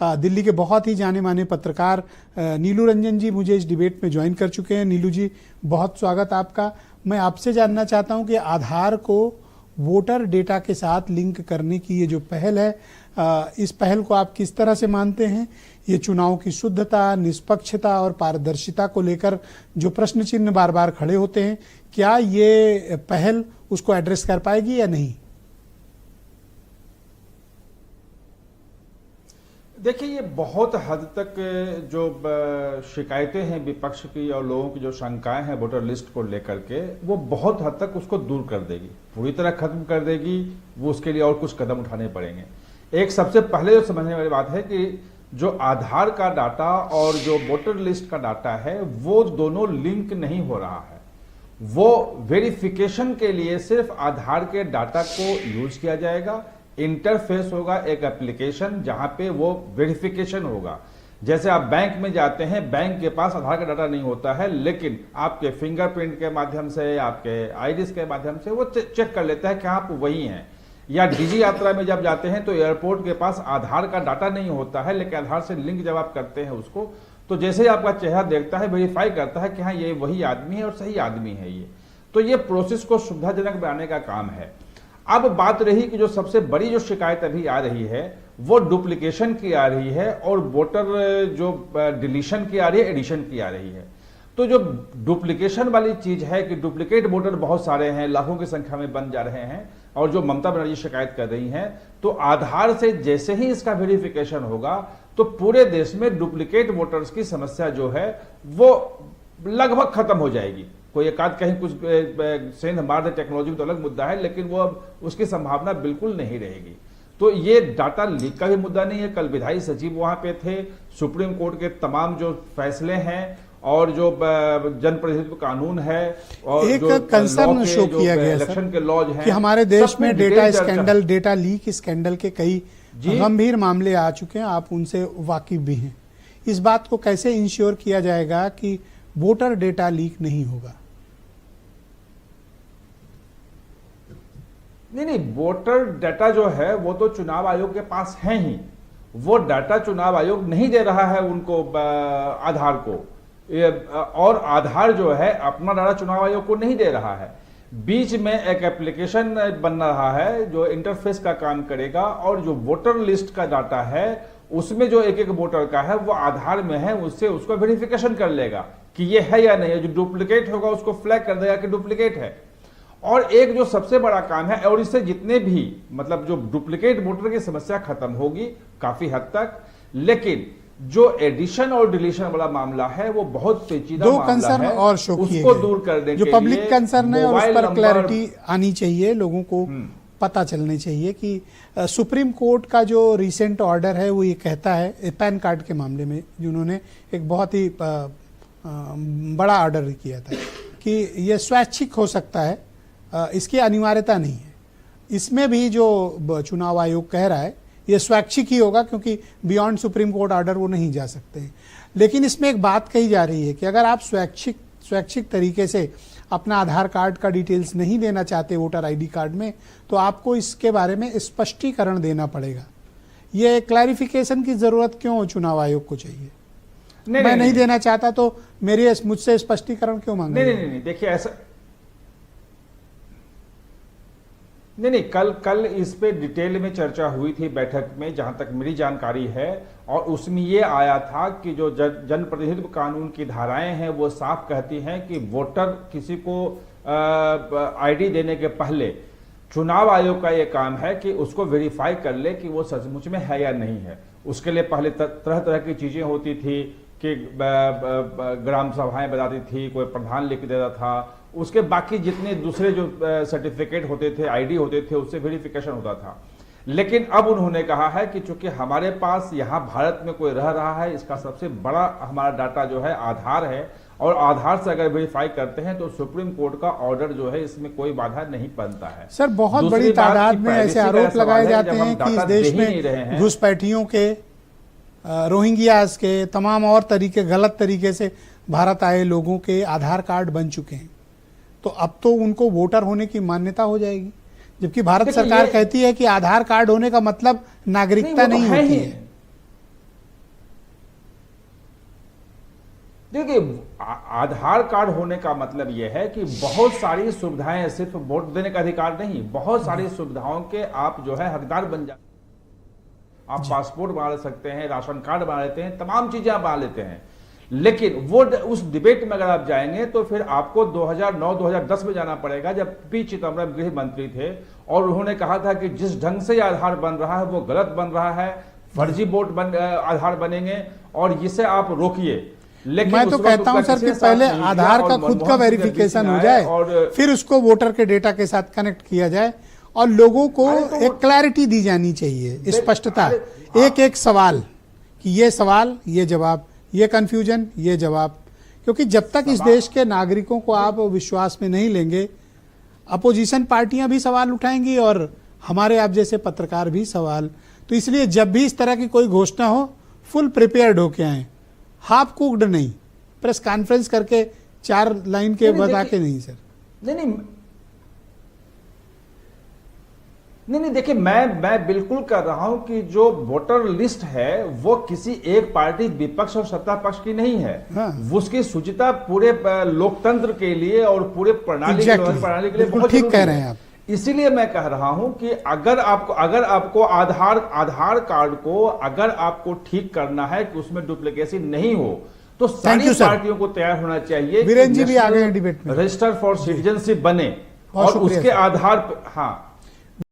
दिल्ली के बहुत ही जाने माने पत्रकार नीलू रंजन जी मुझे इस डिबेट में ज्वाइन कर चुके हैं। नीलू जी, बहुत स्वागत आपका। मैं आपसे जानना चाहता हूं कि आधार को वोटर डेटा के साथ लिंक करने की ये जो पहल है, इस पहल को आप किस तरह से मानते हैं? ये चुनाव की शुद्धता, निष्पक्षता और पारदर्शिता को लेकर जो प्रश्न चिन्ह बार बार खड़े होते हैं, क्या ये पहल उसको एड्रेस कर पाएगी या नहीं? देखिए, ये बहुत हद तक जो शिकायतें हैं विपक्ष की और लोगों की जो शंकाएं हैं वोटर लिस्ट को लेकर के, वो बहुत हद तक उसको दूर कर देगी, पूरी तरह खत्म कर देगी। वो उसके लिए और कुछ कदम उठाने पड़ेंगे। एक सबसे पहले जो समझने वाली बात है कि जो आधार का डाटा और जो वोटर लिस्ट का डाटा है वो दोनों लिंक नहीं हो रहा है। वो वेरिफिकेशन के लिए सिर्फ आधार के डाटा को यूज किया जाएगा। इंटरफेस होगा एक एप्लीकेशन जहां पे वो वेरिफिकेशन होगा। जैसे आप बैंक में जाते हैं, बैंक के पास आधार का डाटा नहीं होता है, लेकिन आपके फिंगरप्रिंट के माध्यम से, आपके आईरिस के माध्यम से वो चेक कर लेता है कि आप वही हैं। या डिजी यात्रा में जब जाते हैं तो एयरपोर्ट के पास आधार का डाटा नहीं होता है, लेकिन आधार से लिंक जब आप करते हैं उसको, तो जैसे ही आपका चेहरा देखता है, वेरीफाई करता है कि हाँ ये वही आदमी है और सही आदमी है ये। तो ये प्रोसेस को सुविधाजनक बनाने का काम है। अब बात रही कि जो सबसे बड़ी जो शिकायत अभी आ रही है वो डुप्लीकेशन की आ रही है और वोटर जो डिलीशन की आ रही है, एडिशन की आ रही है। तो जो डुप्लीकेशन वाली चीज है कि डुप्लीकेट वोटर बहुत सारे हैं, लाखों की संख्या में बन जा रहे हैं, और जो ममता बनर्जी शिकायत कर रही हैं, तो आधार से जैसे ही इसका वेरिफिकेशन होगा तो पूरे देश में डुप्लीकेट वोटर्स की समस्या जो है वो लगभग खत्म हो जाएगी। कोई एकाध कहीं कुछ सेंध मार दे टेक्नोलॉजी में तो अलग मुद्दा है, लेकिन वो अब उसकी संभावना बिल्कुल नहीं रहेगी। तो ये डाटा लीक का भी मुद्दा नहीं है। कल विधायी सचिव वहां पे थे। सुप्रीम कोर्ट के तमाम जो फैसले हैं और जो जनप्रतिनिधित्व कानून है और एक जो कंसर्न शो किया गया इलेक्शन के लॉज हैं कि हमारे देश में data scandal, data leak scandal के कई गंभीर मामले आ चुके हैं, आप उनसे वाकिफ भी हैं। इस बात को कैसे इंश्योर किया जाएगा कि वोटर डेटा लीक नहीं होगा? नहीं, वोटर डाटा जो है वो तो चुनाव आयोग के पास है ही। वो डाटा चुनाव आयोग नहीं दे रहा है उनको, आधार को, और आधार जो है अपना डाटा चुनाव आयोग को नहीं दे रहा है। बीच में एक एप्लीकेशन बन रहा है जो इंटरफेस का काम करेगा, और जो वोटर लिस्ट का डाटा है उसमें जो एक एक वोटर का है वो आधार में है, उससे उसको वेरिफिकेशन कर लेगा कि ये है या नहीं है। जो डुप्लीकेट होगा उसको फ्लैग कर देगा कि डुप्लीकेट है। और एक जो सबसे बड़ा काम है, और इससे जितने भी मतलब जो डुप्लीकेट वोटर की समस्या खत्म होगी काफी हद तक, लेकिन जो एडिशन और डिलीशन वाला मामला है वो बहुत पेचीदा दो मामला कंसर्न है, और शो किए उसको गए। दूर करने जो के पब्लिक लिए कंसर्न है और उस पर क्लैरिटी आनी चाहिए, लोगों को पता चलने चाहिए कि सुप्रीम कोर्ट का जो रिसेंट ऑर्डर है वो ये कहता है, पैन कार्ड के मामले में जिन्होंने एक बहुत ही बड़ा ऑर्डर किया था कि ये स्वैच्छिक हो सकता है, इसकी अनिवार्यता नहीं है। इसमें भी जो चुनाव आयोग कह रहा है ये स्वैच्छिक ही होगा, क्योंकि बियॉन्ड सुप्रीम कोर्ट ऑर्डर वो नहीं जा सकते हैं। लेकिन इसमें एक बात कही जा रही है कि अगर आप स्वैच्छिक तरीके से अपना आधार कार्ड का डिटेल्स नहीं देना चाहते वोटर आईडी कार्ड में, तो आपको इसके बारे में स्पष्टीकरण देना पड़ेगा। ये क्लैरिफिकेशन की जरूरत क्यों चुनाव आयोग को चाहिए? मैं नहीं देना चाहता तो मुझसे स्पष्टीकरण क्यों मांगे? नहीं, देखिए ऐसा नहीं, कल इस पे डिटेल में चर्चा हुई थी बैठक में, जहां तक मेरी जानकारी है, और उसमें ये आया था कि जो जनप्रतिनिधित्व कानून की धाराएं हैं वो साफ कहती हैं कि वोटर किसी को आईडी देने के पहले चुनाव आयोग का ये काम है कि उसको वेरीफाई कर ले कि वो सचमुच में है या नहीं है। उसके लिए पहले तरह तरह की चीजें होती थी कि ग्राम सभाएं बताती थी, कोई प्रधान लिख देता था, उसके बाकी जितने दूसरे जो सर्टिफिकेट होते थे, आईडी होते थे, उससे वेरिफिकेशन होता था। लेकिन अब उन्होंने कहा है कि चूंकि हमारे पास यहाँ भारत में कोई रह रहा है, इसका सबसे बड़ा हमारा डाटा जो है आधार है, और आधार से अगर वेरीफाई करते हैं तो सुप्रीम कोर्ट का ऑर्डर जो है इसमें कोई बाधा नहीं बनता है। सर, बहुत बड़ी तादाद में ऐसे आरोप लगाए जाते हैं कि इस देश में घुसपैठियों के, रोहिंग्यास के, तमाम और गलत तरीके से भारत आए लोगों के आधार कार्ड बन चुके हैं। तो अब तो उनको वोटर होने की मान्यता हो जाएगी, जबकि भारत सरकार कहती है कि आधार कार्ड होने का मतलब नागरिकता नहीं होती है। देखिए, आधार कार्ड होने का मतलब यह है कि बहुत सारी सुविधाएं, सिर्फ वोट देने का अधिकार नहीं, बहुत सारी सुविधाओं के आप जो है हकदार बन जाते हैं। आप पासपोर्ट बना सकते हैं, राशन कार्ड बना लेते हैं, तमाम चीजें आप बना लेते हैं। लेकिन वो उस डिबेट में अगर आप जाएंगे तो फिर आपको 2009-2010 में जाना पड़ेगा, जब पी चिदम्बरम गृह मंत्री थे और उन्होंने कहा था कि जिस ढंग से आधार बन रहा है वो गलत बन रहा है, फर्जी वोट आधार बनेंगे और इसे आप रोकिए। लेकिन मैं तो कहता हूं सर कि पहले आधार का खुद का वेरिफिकेशन हो जाए और फिर उसको वोटर के डेटा के साथ कनेक्ट किया जाए और लोगों को एक क्लैरिटी दी जानी चाहिए, स्पष्टता, एक एक सवाल कि ये सवाल, ये जवाब, ये कंफ्यूजन, ये जवाब। क्योंकि जब तक इस देश के नागरिकों को आप विश्वास में नहीं लेंगे, अपोजिशन पार्टियां भी सवाल उठाएंगी और हमारे आप जैसे पत्रकार भी सवाल। तो इसलिए जब भी इस तरह की कोई घोषणा हो, फुल प्रिपेयर्ड होके आए, हाफ कुक्ड नहीं, प्रेस कॉन्फ्रेंस करके 4 लाइन के बता के नहीं सर। नहीं, देखिए, मैं बिल्कुल कर रहा हूं कि जो वोटर लिस्ट है वो किसी एक पार्टी, विपक्ष और सत्ता पक्ष की नहीं है। हाँ। उसकी शुचिता पूरे लोकतंत्र के लिए और पूरे प्रणाली के लिए बहुत ठीक कह रहे हैं आप। इसीलिए मैं कह रहा हूं कि अगर आपको आधार कार्ड को अगर आपको ठीक करना है कि उसमें डुप्लीकेसी नहीं हो, तो सारी पार्टियों को तैयार होना चाहिए। वीरेंद्र जी भी आ गए डिबेट में, रजिस्टर फॉर सिटीजनशिप बने और उसके आधार पर, हाँ,